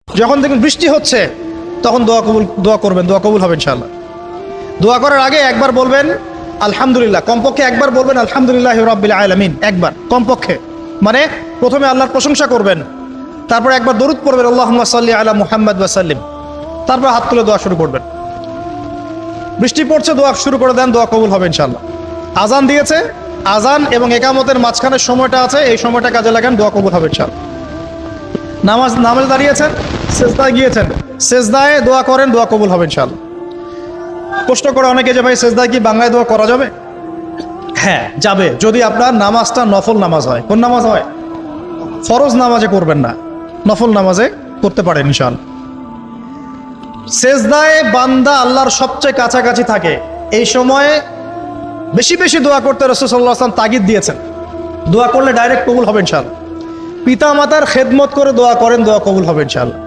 যখন দেখুন বৃষ্টি হচ্ছে তখন দোয়া করবেন, দোয়া কবুল হবে ইনশাআল্লাহ। দোয়া করার আগে একবার বলবেন আলহামদুলিল্লাহ, কমপক্ষে একবার বলবেন আলহামদুলিল্লাহ রাব্বিল আলামিন, একবার কমপক্ষে। মানে প্রথমে আল্লাহর প্রশংসা করবেন, তারপর একবার দরুদ পড়বেন আল্লাহুম্মা সাল্লি আলা মুহাম্মাদ ওয়া সাল্লিম, তারপর হাত তুলে দোয়া শুরু করবেন। বৃষ্টি পড়ছে, দোয়া শুরু করে দেন, দোয়া কবুল হবে ইনশাআল্লাহ। আজান দিয়েছে, আজান এবং একামতের মাঝখানের সময়টা আছে, এই সময়টা কাজে লাগান, দোয়া কবুল হবে ইনশাআল্লাহ। নামাজে দাঁড়িয়েছেন, সেজদায় গিয়েছেন, সেজদায় দোয়া করেন, দোয়া কবুল হবে ইনশাআল্লাহ। প্রশ্ন করে অনেকে যে ভাই সেজদায় কি বাংলায় দোয়া করা যাবে? হ্যাঁ যাবে, যদি আপনার নামাজটা নফল নামাজ হয়। কোন নামাজ হয়? ফরজ নামাজে করবেন না, নফল নামাজে করতে পারেন ইনশাআল্লাহ। সেজদায় বান্দা আল্লাহর সবচেয়ে কাছাকাছি থাকে, এই সময়ে বেশি বেশি দোয়া করতে রাসূল সাল্লাল্লাহু আলাইহি ওয়াসাল্লাম তাগিদ দিয়েছেন। দোয়া করলে ডাইরেক্ট কবুল হবে ইনশাআল্লাহ। পিতা মাতার খেদমত করে দোয়া করেন, দোয়া কবুল হবে ইনশাআল্লাহ।